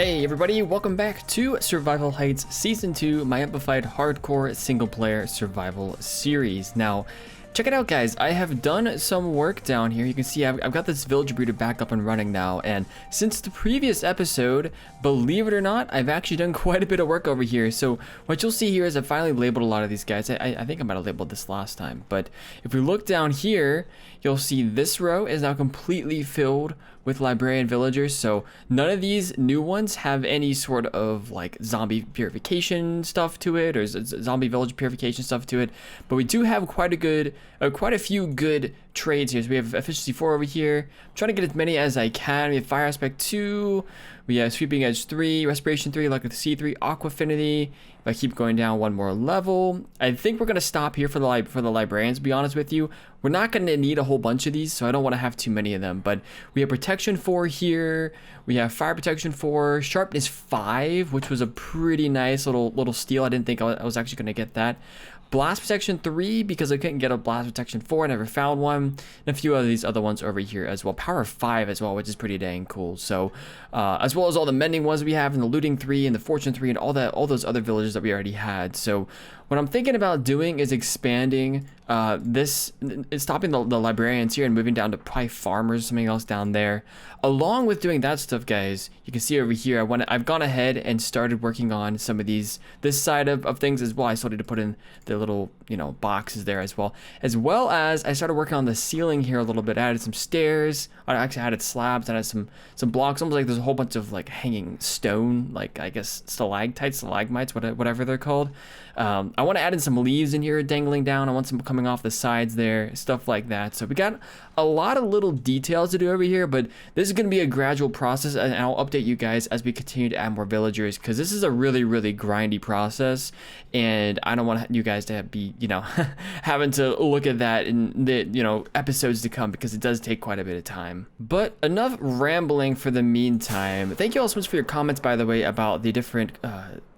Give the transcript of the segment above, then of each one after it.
Hey everybody, welcome back to Survival Heights Season 2, my amplified hardcore single-player survival series. Now, check it out guys, I have done some work down here. You can see I've got this village breeder back up and running now, and since the previous episode, believe it or not, I've actually done quite a bit of work over here. So what you'll see here is I finally labeled a lot of these guys. I think I might have labeled this last time, but if we look down here, you'll see this row is now completely filled with librarian villagers. So none of these new ones have any sort of like zombie purification stuff to it, or zombie village purification stuff to it, but we do have quite a few good trades here. So we have efficiency 4 over here. I'm trying to get as many as I can. We have fire aspect 2, we have sweeping edge 3, respiration 3, luck with C 3, aqua affinity. If I keep going down one more level, I think we're gonna stop here for the librarians, to be honest with you. We're not gonna need a whole bunch of these, so I don't want to have too many of them. But we have protection 4 here, we have fire protection 4, sharpness 5, which was a pretty nice little steal. I didn't think I was actually gonna get that. Blast protection 3, because I couldn't get a blast protection 4, I never found one, and a few of these other ones over here as well. Power 5 as well, which is pretty dang cool. So as well as all the mending ones we have, and the looting 3 and the fortune 3 and all those other villages that we already had. So what I'm thinking about doing is expanding stopping the librarians here and moving down to probably farmers or something else down there. Along with doing that stuff, guys, you can see over here I've gone ahead and started working on some of this side of things as well. I started to put in the little boxes there as well as I started working on the ceiling here a little bit. I added some stairs, I actually added slabs, I added some blocks, almost like there's a whole bunch of like hanging stone, like I guess stalactites, stalagmites, whatever they're called. I want to add in some leaves in here dangling down. I want some coming off the sides there, stuff like that. So we got a lot of little details to do over here, but this is going to be a gradual process, and I'll update you guys as we continue to add more villagers, because this is a really grindy process, and I don't want you guys to be having to look at that in the episodes to come, because it does take quite a bit of time. But enough rambling for the meantime. Thank you all so much for your comments, by the way, about the different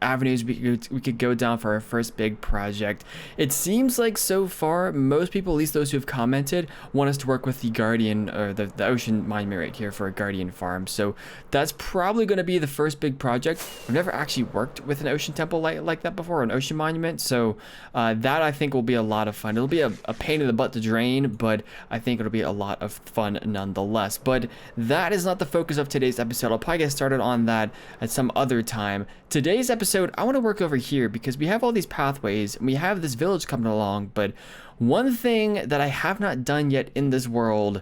avenues we could go down for our first big project. It seems like so far most people, at least those who have commented, want us to work with the guardian, or the ocean monument right here for a guardian farm. So that's probably going to be the first big project. I've never actually worked with an ocean temple like that before, an ocean monument, so that I think will be a lot of fun. It'll be a pain in the butt to drain, but I think it'll be a lot of fun nonetheless. But that is not the focus of today's episode. I'll probably get started on that at some other time. Today's episode, I want to work over here because we have all these pathways and we have this village coming along, but one thing that I have not done yet in this world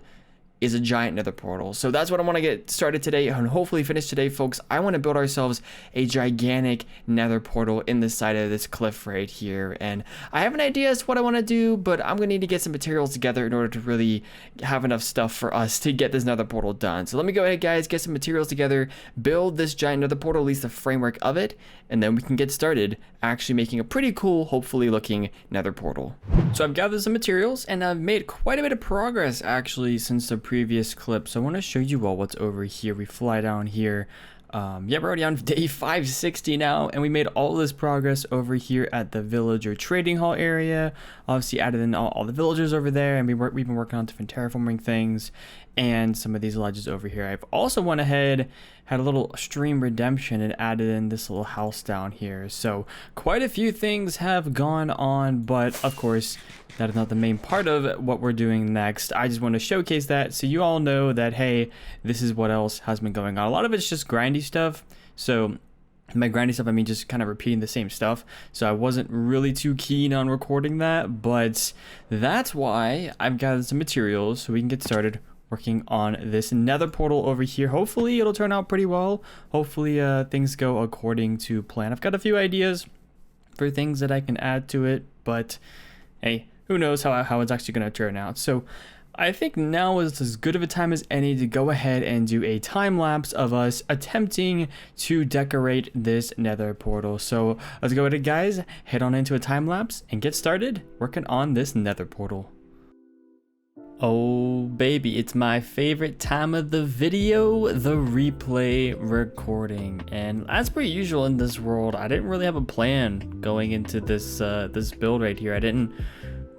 is a giant nether portal. So that's what I want to get started today and hopefully finish today, folks. I want to build ourselves a gigantic nether portal in the side of this cliff right here, and I have an idea as to what I want to do, but I'm gonna need to get some materials together in order to really have enough stuff for us to get this nether portal done. So let me go ahead, guys, get some materials together, build this giant nether portal, at least the framework of it, and then we can get started actually making a pretty cool, hopefully looking nether portal. So I've gathered some materials and I've made quite a bit of progress actually since the previous clip. So I want to show you all what's over here. We fly down here. Yeah, we're already on day 560 now, and we made all this progress over here at the villager trading hall area. Obviously added in all the villagers over there, and we've been working on different terraforming things and some of these ledges over here. I've also went ahead, had a little stream redemption, and added in this little house down here. So quite a few things have gone on, but of course that is not the main part of what we're doing next. I just want to showcase that so you all know that, hey, this is what else has been going on. A lot of it's just grindy stuff. So by grindy stuff, I mean just kind of repeating the same stuff. So I wasn't really too keen on recording that, but that's why I've gathered some materials so we can get started working on this nether portal over here. Hopefully it'll turn out pretty well. Hopefully things go according to plan. I've got a few ideas for things that I can add to it, but hey, who knows how it's actually going to turn out. So I think now is as good of a time as any to go ahead and do a time lapse of us attempting to decorate this nether portal. So let's go ahead, guys, head on into a time lapse and get started working on this nether portal. Oh baby, it's my favorite time of the video, the replay recording. And as per usual in this world, I didn't really have a plan going into this this build right here. I didn't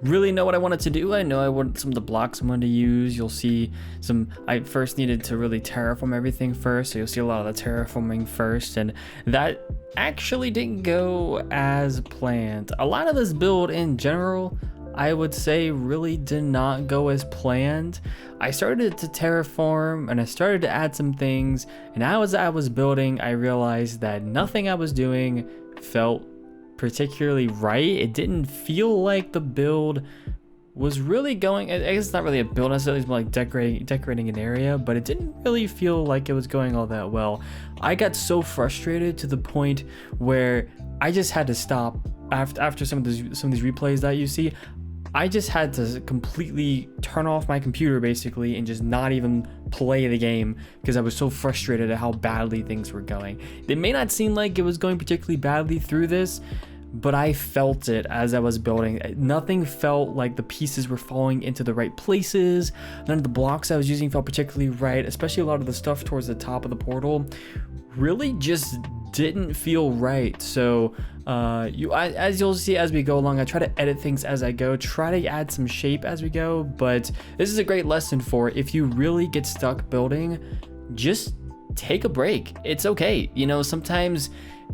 really know what I wanted to do. I know I want some of the blocks I'm going to use. You'll see some, I first needed to really terraform everything first, so you'll see a lot of the terraforming first, and that actually didn't go as planned. A lot of this build in general, I would say, really did not go as planned. I started to terraform and I started to add some things, and as I was building, I realized that nothing I was doing felt particularly right. It didn't feel like the build was really going, I guess it's not really a build necessarily, it's more like decorating an area, but it didn't really feel like it was going all that well. I got so frustrated to the point where I just had to stop after some of these replays that you see. I just had to completely turn off my computer basically and just not even play the game because I was so frustrated at how badly things were going. It may not seem like it was going particularly badly through this, but I felt it as I was building. Nothing felt like the pieces were falling into the right places. None of the blocks I was using felt particularly right, especially a lot of the stuff towards the top of the portal really just didn't feel right. So as you'll see as we go along, I try to edit things as I go, try to add some shape as we go, but this is a great lesson for if you really get stuck building, just take a break. It's okay. You know, sometimes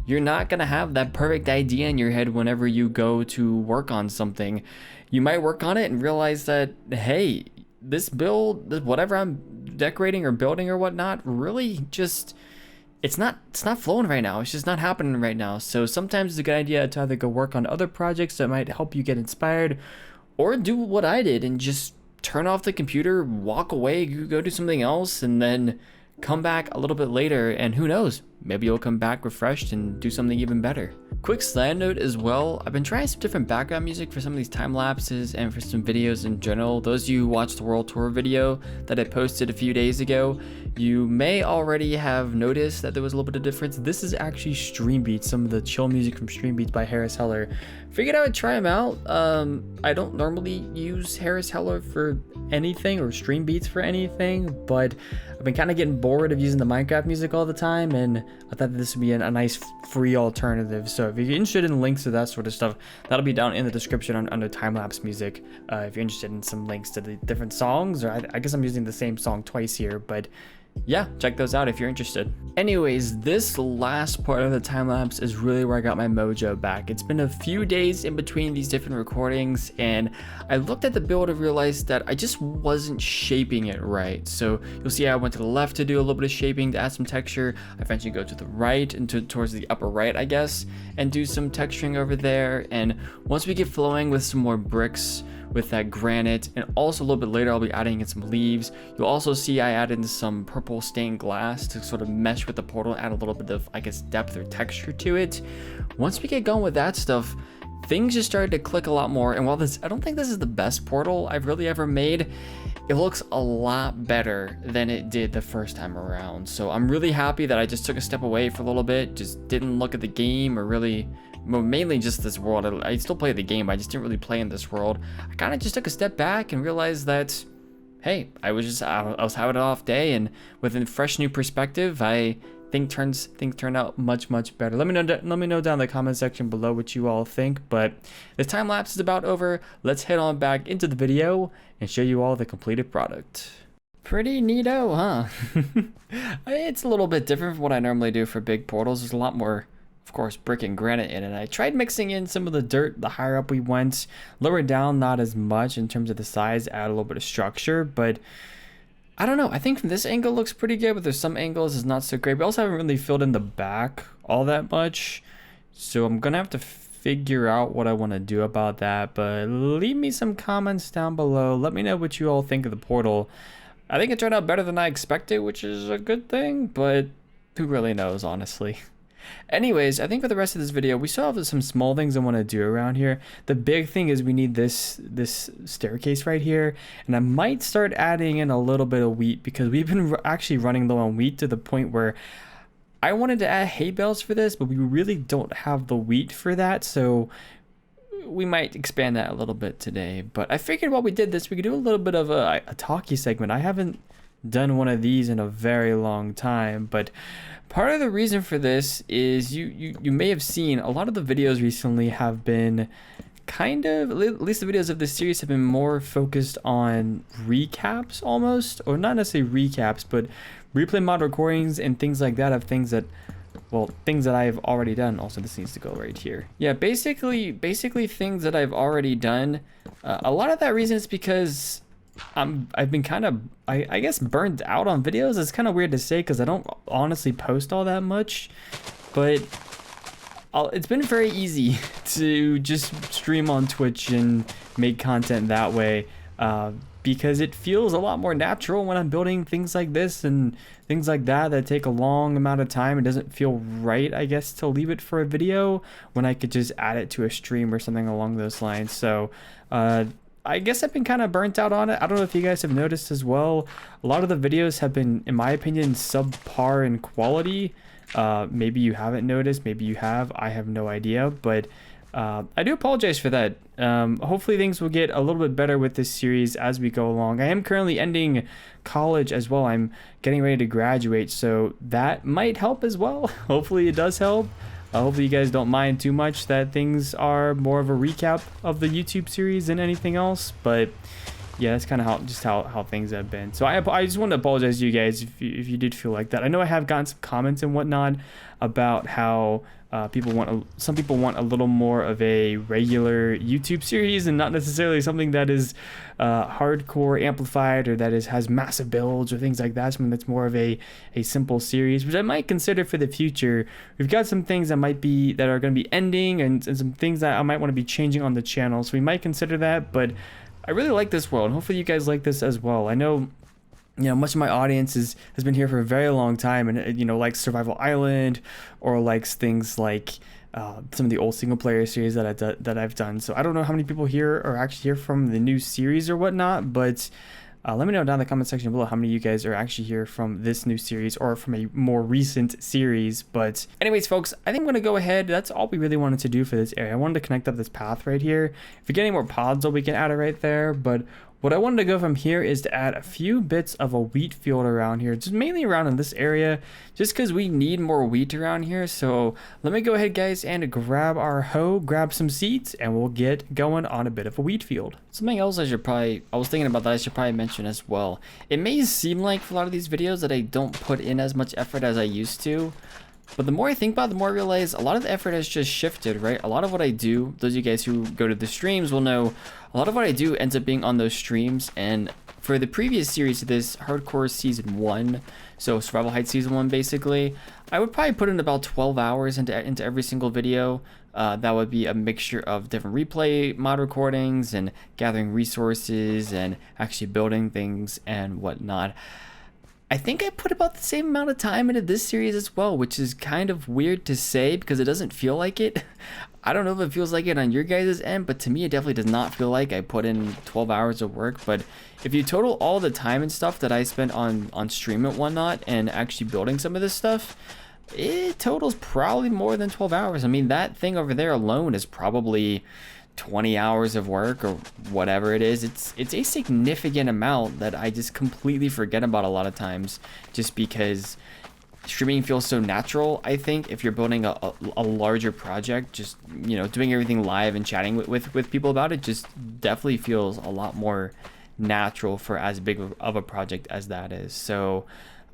you're not gonna have that perfect idea in your head whenever you go to work on something. You might work on it and realize that, hey, this build, whatever I'm decorating or building or whatnot, really just, it's not flowing right now. It's just not happening right now. So sometimes it's a good idea to either go work on other projects that might help you get inspired, or do what I did and just turn off the computer, walk away, go do something else, and then come back a little bit later, and who knows, maybe you'll come back refreshed and do something even better. Quick side note as well, I've been trying some different background music for some of these time lapses and for some videos in general. Those of you who watched the World Tour video that I posted a few days ago, you may already have noticed that there was a little bit of difference. This is actually Stream Beats, some of the chill music from Stream Beats by Harris Heller. Figured I would try them out. I don't normally use Harris Heller for anything or Stream Beats for anything, but I've been kind of getting bored of using the Minecraft music all the time, and I thought that this would be a nice free alternative. So if you're interested in links to that sort of stuff, that'll be down in the description under time-lapse music. If you're interested in some links to the different songs, or I guess I'm using the same song twice here, but yeah, check those out if you're interested. Anyways, this last part of the time lapse is really where I got my mojo back. It's been a few days in between these different recordings, and I looked at the build and realized that I just wasn't shaping it right. So you'll see I went to the left to do a little bit of shaping to add some texture. I eventually go to the right and towards the upper right, I guess, and do some texturing over there. And once we get flowing with some more bricks, with that granite, and also a little bit later I'll be adding in some leaves. You'll also see I added in some purple stained glass to sort of mesh with the portal, add a little bit of, I guess, depth or texture to it. Once we get going with that stuff, things just started to click a lot more. And while I don't think this is the best portal I've really ever made, it looks a lot better than it did the first time around. So I'm really happy that I just took a step away for a little bit, just didn't look at the game or really, well, mainly just this world. I still play the game, but I just didn't really play in this world. I kind of just took a step back and realized that, hey, I was having an off day, and with a fresh new perspective, I think things turned out much better. Let me know down in the comment section below what you all think. But the time lapse is about over. Let's head on back into the video and show you all the completed product. Pretty neato, huh? It's a little bit different from what I normally do for big portals. There's a lot more, of course, brick and granite in it. I tried mixing in some of the dirt the higher up we went. Lower down, not as much in terms of the size, add a little bit of structure, but I don't know. I think from this angle looks pretty good, but there's some angles is not so great. We also haven't really filled in the back all that much, so I'm gonna have to figure out what I want to do about that. But leave me some comments down below. Let me know what you all think of the portal. I think it turned out better than I expected, which is a good thing, but who really knows, honestly. Anyways, I think for the rest of this video, we still have some small things I want to do around here. The big thing is we need this staircase right here, and I might start adding in a little bit of wheat because we've been actually running low on wheat to the point where I wanted to add hay bales for this, but we really don't have the wheat for that, so we might expand that a little bit today. But I figured while we did this, we could do a little bit of a talkie segment. I haven't done one of these in a very long time, but part of the reason for this is you may have seen a lot of the videos recently have been kind of, at least the videos of this series have been more focused on recaps almost, or not necessarily recaps, but replay mod recordings and things like that of things that, well, things that I've already done. Also, this needs to go right here. Yeah, basically things that I've already done. A lot of that reason is because I've been kind of, I guess, burned out on videos. It's kind of weird to say because I don't honestly post all that much, but it's been very easy to just stream on Twitch and make content that way, because it feels a lot more natural when I'm building things like this and things like that take a long amount of time. It doesn't feel right, I guess, to leave it for a video when I could just add it to a stream or something along those lines. So I guess I've been kind of burnt out on it. I don't know if you guys have noticed as well. A lot of the videos have been, in my opinion, subpar in quality. Maybe you haven't noticed, maybe you have, I have no idea, but I do apologize for that. Hopefully things will get a little bit better with this series as we go along. I am currently ending college as well. I'm getting ready to graduate, so that might help as well. Hopefully it does help. Hopefully you guys don't mind too much that things are more of a recap of the YouTube series than anything else, but yeah, that's kind of how things have been. So I just want to apologize to you guys if you did feel like that. I know I have gotten some comments and whatnot about how some people want a little more of a regular YouTube series and not necessarily something that is hardcore amplified or that has massive builds or things like that. Something that's more of a simple series, which I might consider for the future. We've got some things that are going to be ending and some things that I might want to be changing on the channel. So we might consider that, but I really like this world, and hopefully you guys like this as well. I know, much of my audience has been here for a very long time, and likes Survival Island or likes things like some of the old single player series that I've done. So I don't know how many people here are actually here from the new series or whatnot, but let me know down in the comment section below how many of you guys are actually here from this new series or from a more recent series. But anyways, folks, I think I'm going to go ahead. That's all we really wanted to do for this area. I wanted to connect up this path right here. If we get any more pods, we can add it right there. But what I wanted to go from here is to add a few bits of a wheat field around here, just mainly around in this area, just because we need more wheat around here. So let me go ahead, guys, and grab our hoe, grab some seeds, and we'll get going on a bit of a wheat field. Something else I was thinking about that I should probably mention as well. It may seem like for a lot of these videos that I don't put in as much effort as I used to, but the more I think about it, the more I realize a lot of the effort has just shifted, right? A lot of what I do, those of you guys who go to the streams will know, a lot of what I do ends up being on those streams. And for the previous series to this, Hardcore Season 1, so Survival Heights Season 1 basically, I would probably put in about 12 hours into every single video. That would be a mixture of different replay mod recordings and gathering resources and actually building things and whatnot. I think I put about the same amount of time into this series as well, which is kind of weird to say because it doesn't feel like it. I don't know if it feels like it on your guys' end, but to me it definitely does not feel like I put in 12 hours of work. But if you total all the time and stuff that I spent on stream and whatnot and actually building some of this stuff, it totals probably more than 12 hours. I mean, that thing over there alone is probably 20 hours of work or whatever it is. It's a significant amount that I just completely forget about a lot of times, just because streaming feels so natural. I think if you're building a larger project, just doing everything live and chatting with people about it just definitely feels a lot more natural for as big of a project as that is. So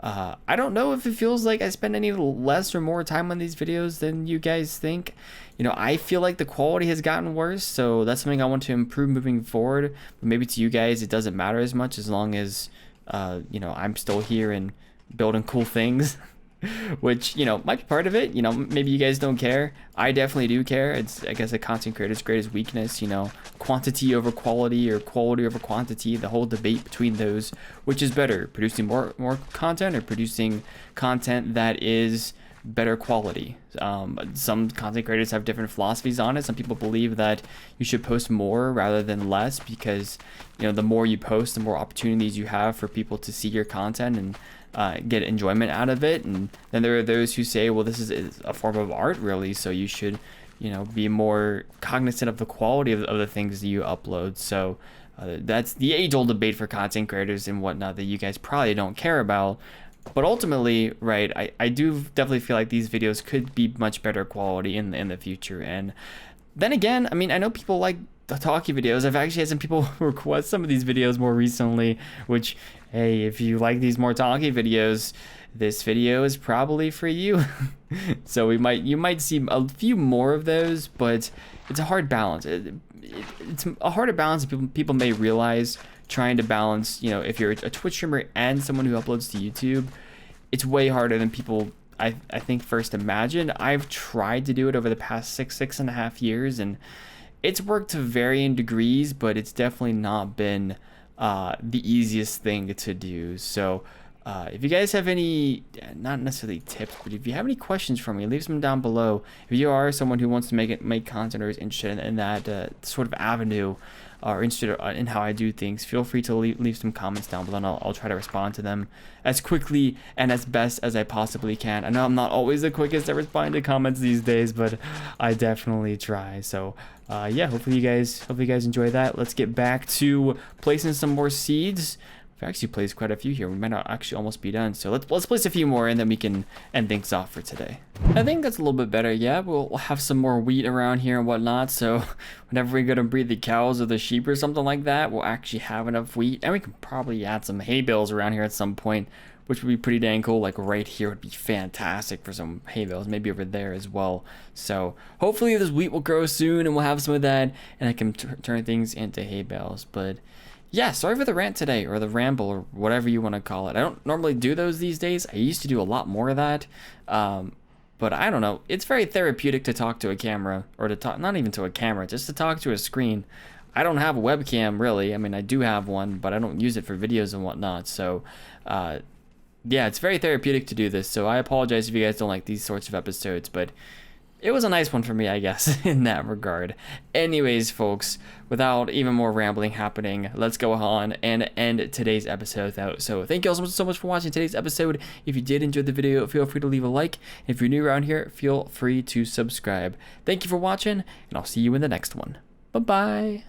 I don't know if it feels like I spend any less or more time on these videos than you guys think. I feel like the quality has gotten worse, so that's something I want to improve moving forward. But maybe to you guys it doesn't matter as much as long as I'm still here and building cool things. Which might be part of it. Maybe you guys don't care. I definitely do care. It's, I guess, a content creator's greatest weakness, quantity over quality or quality over quantity, the whole debate between those, which is better, producing more content or producing content that is better quality. Some content creators have different philosophies on it. Some people believe that you should post more rather than less because the more you post, the more opportunities you have for people to see your content and get enjoyment out of it. And then there are those who say, well, this is a form of art, really, so you should be more cognizant of the quality of the things that you upload. So that's the age-old debate for content creators and whatnot that you guys probably don't care about. But ultimately, right, I do definitely feel like these videos could be much better quality in the future. And then again, I mean, I know people like the talkie videos. I've actually had some people request some of these videos more recently, which, hey, if you like these more talkie videos, this video is probably for you. So you might see a few more of those, but it's a hard balance. It's a harder balance than people may realize, trying to balance, you know, if you're a Twitch streamer and someone who uploads to YouTube. It's way harder than people I think first imagine. I've tried to do it over the past six and a half years, and it's worked to varying degrees, but it's definitely not been the easiest thing to do. So if you guys have any, not necessarily tips, but if you have any questions for me, leave them down below. If you are someone who wants to make content or is interested in that sort of avenue, or interested in how I do things, feel free to leave some comments down below, and I'll try to respond to them as quickly and as best as I possibly can. I know I'm not always the quickest at responding to comments these days, but I definitely try. So yeah, hopefully you guys enjoy that. Let's get back to placing some more seeds. We've actually placed quite a few here. We might not actually almost be done. So let's place a few more, and then we can end things off for today. I think that's a little bit better. Yeah, we'll have some more wheat around here and whatnot. So whenever we go to breed the cows or the sheep or something like that, we'll actually have enough wheat. And we can probably add some hay bales around here at some point, which would be pretty dang cool. Like right here would be fantastic for some hay bales, maybe over there as well. So hopefully this wheat will grow soon, and we'll have some of that, and I can turn things into hay bales. But yeah, sorry for the rant today, or the ramble, or whatever you want to call it. I don't normally do those these days. I used to do a lot more of that. But I don't know. It's very therapeutic to talk to a camera, or to talk, not even to a camera, just to talk to a screen. I don't have a webcam, really. I mean, I do have one, but I don't use it for videos and whatnot. So, yeah, it's very therapeutic to do this. So I apologize if you guys don't like these sorts of episodes, but it was a nice one for me, I guess, in that regard. Anyways, folks, without even more rambling happening, let's go on and end today's episode out. So thank you all so much for watching today's episode. If you did enjoy the video, feel free to leave a like. If you're new around here, feel free to subscribe. Thank you for watching, and I'll see you in the next one. Bye-bye.